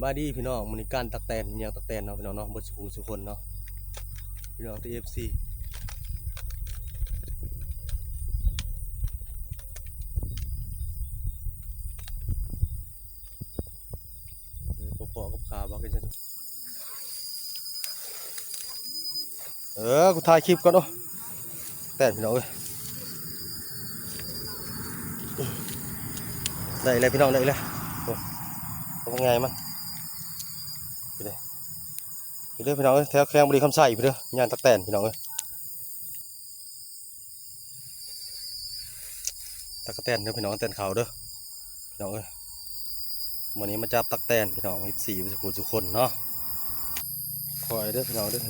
บายดีพี่น้องมันการตักแตนอย่างตักแตนเนาะพี่น้องเนาะบนสุขสุคนเนาะพี่น้องที่FCพอกับขาบ้างกันจ้ะกูถ่ายคลิปก่อนเนาะแตนพี่น้องเอ้ยได้เลยพี่น้องได้เลยโอ้เป็นไงมันไปเลยพี่น้องเอ้ยแถวแข้งบริคำใส่ไปเด้องานตักแตนพี่น้องเอ้ยตักแตนเด้อพี่น้องแตนขาวเด้อพี่น้องเอ้ยวันนี้มาจับตักแตนพี่น้อง14บนสุขคนเนาะคอยเด้อพี่น้องเด้อ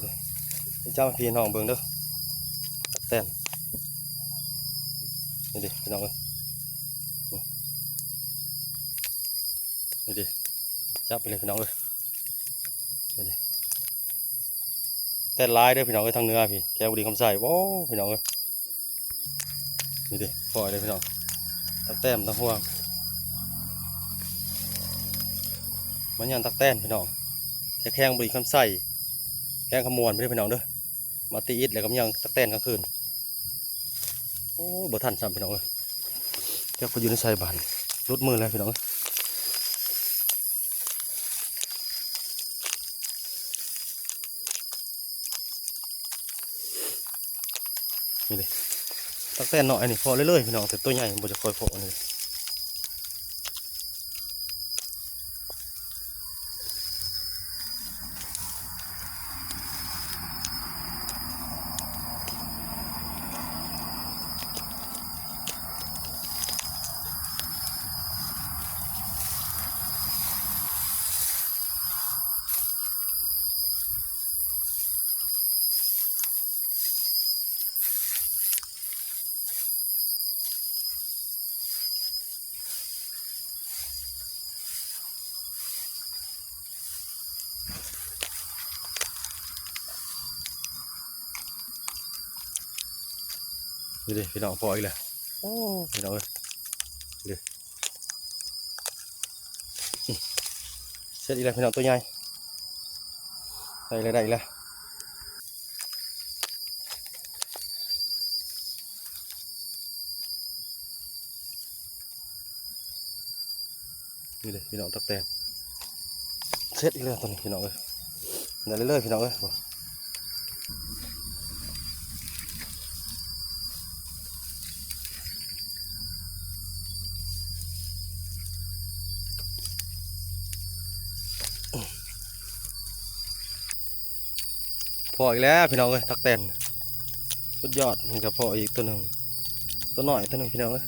เจ้าพี่น้องเบิ่งเด้อตักแตนนี่ดิพี่น้องเอ้ยนี่ดิจับไปเลยพี่น้องเอ้ยนี่ดิแต่ลายเด้อพี่น้องเอ้ยทางเนื้อพี่แกบุรีคำใส่โอ้พี่น้องเอ้ยนี่ดิปล่อยเลยพี่น้องตักแต้มตักห่วงมันยันตักแต้มพี่น้องแข้งบุรีคำใส่แข้งขมวนไม่ได้พี่น้องเด้อมาตีอิดแล้วก็ยังตักแต้มกลางคืนโอ้บ่ทันซ้ำพี่น้องเอ้ยแกก็อยู่ในใส่บานรุดมือแล้วพี่น้องนี่ดิตักแตนหน่อยนี่พอเรื่อยๆพี่น้องแต่ตัวใหญ่บ่จะคอยพอนี่นี่ดิพี่น้องพออีกแล้วโอ้พี่น้องเอ้ยดิเสร็จอีกแล้วพี่น้องตัวใหญ่ได้เลยนี่ดิพี่น้องตักแตนเสร็จอีกแล้วตัวนี้พี่น้องเอ้ยได้เรื่อยๆพี่น้องเอ้ยพออีกแล้วพี่น้องเอ้ยตักแตนสุดยอดนี่ก็พออีกตัวหนึ่งตัวหน่อยตัวหนึ่งพี่น้องเอ้ย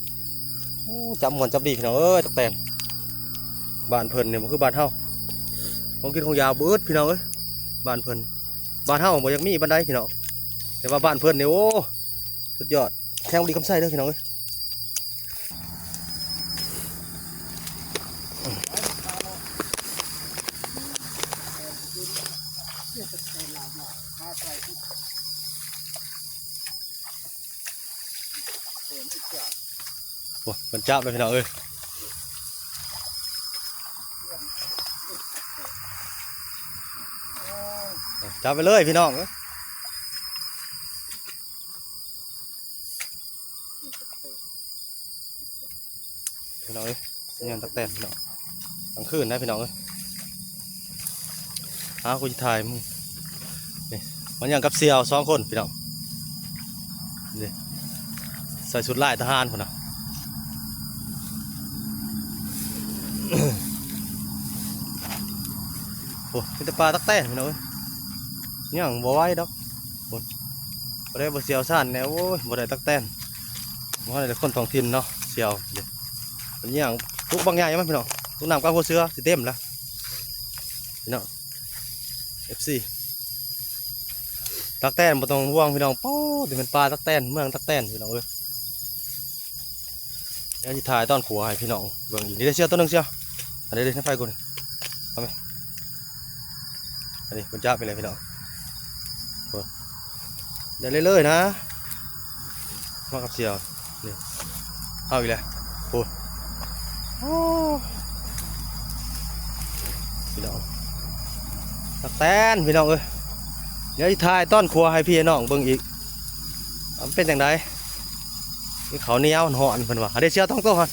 จับหมอนจับดีพี่น้องเอ้ยตักแตนบ้านเพิ่นเนี่ยมันคือบ้านเฮาของกินของยาวเบิดพี่น้องเอ้ยบ้านเพิ่นบ้านเฮาบ่ยังมีบันไดพี่น้องแต่ว่าบ้านเพิ่นเนี่ยโอ้สุดยอดแข้งดีคำไส้เด้อพี่น้องเอ้ยโอ้มันจับเลยพี่น้องเอ้ยจับไปเลยพี่น้องเอ้ยพี่น้องเอ้ยยังตักแตนพี่น้องกลางคืนนะพี่น้องเอ้ยกูจะถ่ายมึงนี่มันยังกับเสี่ยว2 คนพี่น้องนี่ใส่ชุดลายทหารคนน่ะโอ้เป็นแต่ปลาตักแตนพี่น้องเอ้ยยังบ่ไหวดอกบ่ได้บ่เสี่ยวซ่านแนวโอ้ยบ่ได้ตักแตนบ่ได้คนท้องถิ่นเนาะเสี่ยวเดี๋ยวมันยังทุกบางอย่างมั้ยพี่น้องทุกน้ำกลางหัวเสือสิเต็มแล้วพี่น้อง FC ตักแตนบ่ต้องห่วงพี่น้องโป้สิเป็นปลาตักแตนเมืองตักแตนพี่น้องเอ้ยเดี๋ยวสิถ่ายตอนขัวให้พี่น้องเบิ่งอีกนี่ได้เชือกตัวนึงเชียวอันนี้ได้ไฟกูนี่เอาไหมอันนี้มันจับไปเลยพี่น้องได้เรื่อยๆนะมากับเสี่ยวนี่เอาอีกแล้วโอ้ พี่น้องตักแตนพี่น้องเอ้ยเดี๋ยวอีทายต้อนครัวให้พี่น้องเบิ่งอีกมันเป็นอย่างไรนี่เขาเหนียวหอนเพิ่นว่าเดี๋ยวเชียวต้องโตฮะ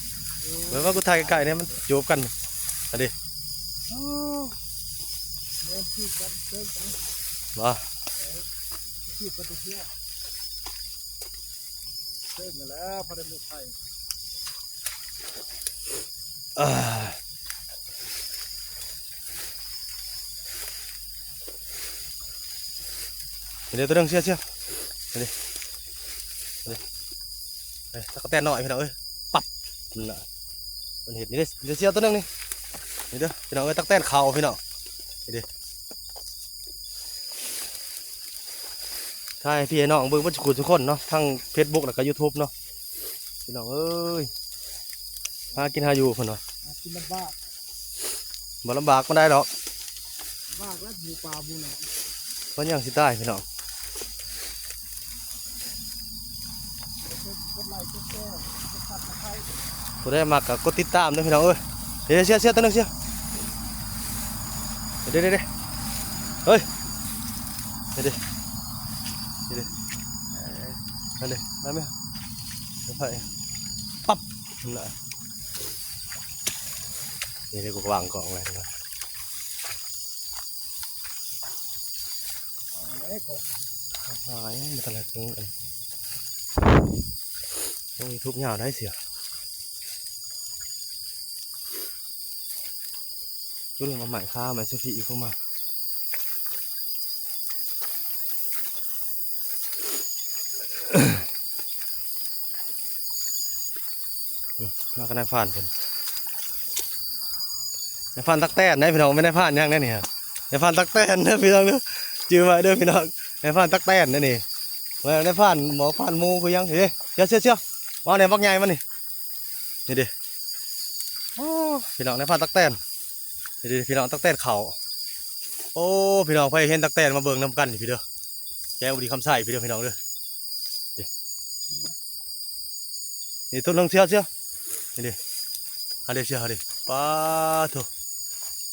เหมือนว่ากูถ่ายไก่เนี่ยมันจูบกันอันนี้มาเดี๋ยวตัวนึงเชียวนี่ตะกแตนหน่อยพี่น้องเอ้ยปั๊บนั่นน่ะมันเห็นนี่เดี๋ยวเชียวตัวนึงนี่นี่เด้อพี่น้องเอ้ยตะกแตนเข่าพี่น้องนี่เด้อใช่พี่น้องเบิ่งมันทุกคนเนาะทั้ง Facebook แล้วก็ YouTube เนาะพี่น้องเอ้ยหากินหาอยู่คนเนาะกินลำบากบ่ลำบากมันได้หรอกบากแล้วบูปลาบูหนอนเพราะยังสิได้พี่น้องตัวได้มากกับกดติดตามด้วยพี่น้องเอ้ยเดี๋ยวเชียวตัวนึงเชียวเดี๋ยวเฮ้ยเดี๋ยวนั่นเลยได้ไหมไปปั๊บน่ะนี่เดี๋ยวกูวางกล่องเลยนะหายไม่ทันเลยถึงต้องทุบหญ้าได้เสียก็เลยมาหมายค่าหมายสุฟีอีกเข้ามามากันในผ่านคนในผ่านตักแตนนะพี่น้องไม่ได้ผ่านยังเนี่ยในผ่านตักแตนนะพี่น้องเด้อจื้อมาเด้อพี่น้องในผ่านตักแตนนั่นนี่มาในผ่านหมอผ่านมูคือยังเฮ้ยเชี่ยวมาเนี่ยบักใหญ่มานี่นี่ดิพี่น้องในผ่านตักแตนนี่ดิพี่น้องตักแตนเขาโอ้พี่น้องไปเห็นตักแตนมาเบิ่งน้ำกันพี่เด้อแกบุรีคำใส่พี่เด้อพี่น้องเด้อนี่ต้นลงเชี่ยวนี่ดิฮาเดเชียฮาเดป้าโถ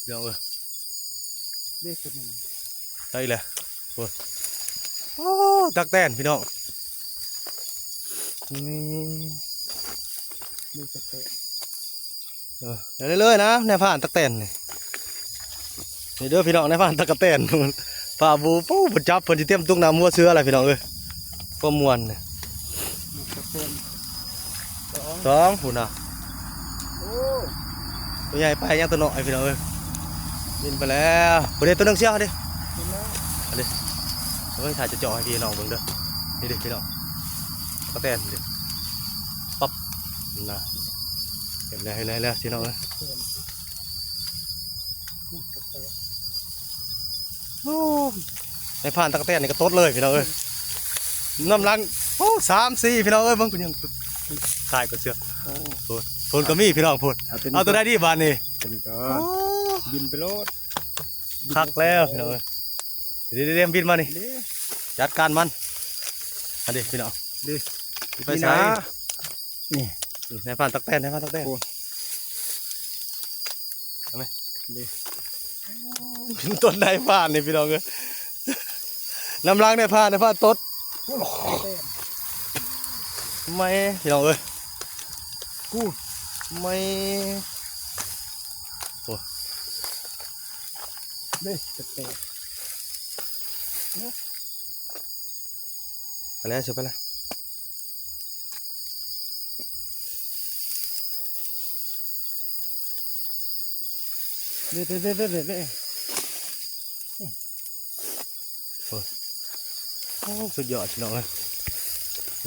เดี๋ยวเด็กคนนึงได้เลยโอ้ตักแตนพี่น้องนี่มีตักแตนเดี๋ยวเรื่อยๆนะในผ่านตักแตนนี่เด้อพี่น้องในผ่านตักแตนป่าบูปูบจับเพิ่นจะเตรียมตุ้งน้ำมัวเสืออะไรพี่น้องก็มวนเนี่ยสองหุ่นอ่ะตัวใหญ่ไปยังตัวน้อยพี่น้องบินไปแล้วประเดี๋ยวตัวนึงเชี่ยวดิเฮ้ยถ่ายจะจ่อให้พี่น้องเบิ่งเด้อนี่ดิพี่น้องก็แตนดิปั๊บน่ะเห็นแล้วพี่น้องในผ่านตะกแตนนี่ก็ต้นเลยพี่น้องน้ำลังโอ้3-4พี่น้องบางคนยังถ่ายก็เชื่อพูดก็มีพี่น้องพูดเอาตัวได้ดีบานนี่บินไปโลดคักแล้วพี่น้องเดี๋ยวบินมานี่จัดการมันอันนี้พี่น้องไปใช้นี่ในผ่านตักแตนทำไมต้นในผ่านนี่พี่น้องน้ำล้างในผ่านต้นไม่พี่น้องกูไม่โอ้เด็กตักแตนไปแล้วเชื่อไปแล้วเด็ดโอ้สุดยอดพี่น้อง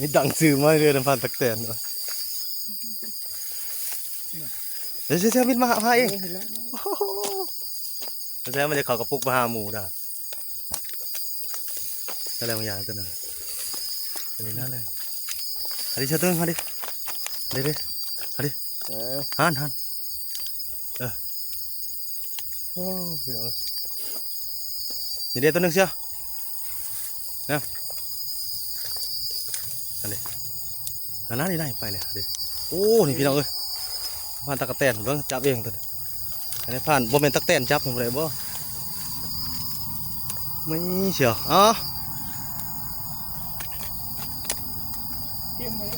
นี่ดังซื่อมาเรือน้ำพันตักแตนเดี๋ยวเชื่อมิดมาหาเองแล้วมันจะเขากระปุกมาหาหมูด่ะอะไรบางอย่างตัวนึงตัวนี้นั่นเลยฮันดิเชื่อตึ้งฮันดิฮันโอ้พี่น้องนี่เดี๋ยวตัวนึงเชียวนะอันนี้อันนั้นนี่ได้ไปเลยเดี๋ยวโอ้นี่พี่น้องพันตะกแตนเบิ่งจับเองตัวนี้ อันนี้ผ่านบ่แม่นตักแตนจับผมเลยบ่ไม่เชียวอ๋อ เต็มเลย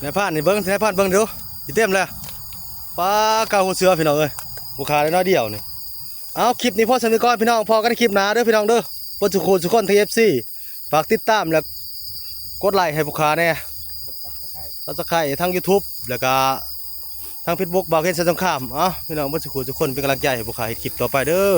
นายผ่านนี่เบิ้งนายผ่านเบิ้งดูอีเต็มเลยปลาเก่าหัวเสือพี่น้องเอ้ยบุคาได้น้อยเดียวนี่เอาคลิปนี้พ่อสมิกรพี่น้องพอกันในคลิปหน้าเด้อพี่น้องเด้อเพิ่นสุขุนสุขคนทีเอฟซีฝากติดตามแล้วกดไลค์ให้บุคาแน่ กดซับสไครต์ แล้วจะใครทั้ง YouTube แล้วก็ทั้ง Facebook บ่าวเคนสันสงครามเอ้าพี่น้องเพิ่นสุขุนสุขคนเป็นกำลังใจให้บุคาเฮ็ดคลิปต่อไปเด้อ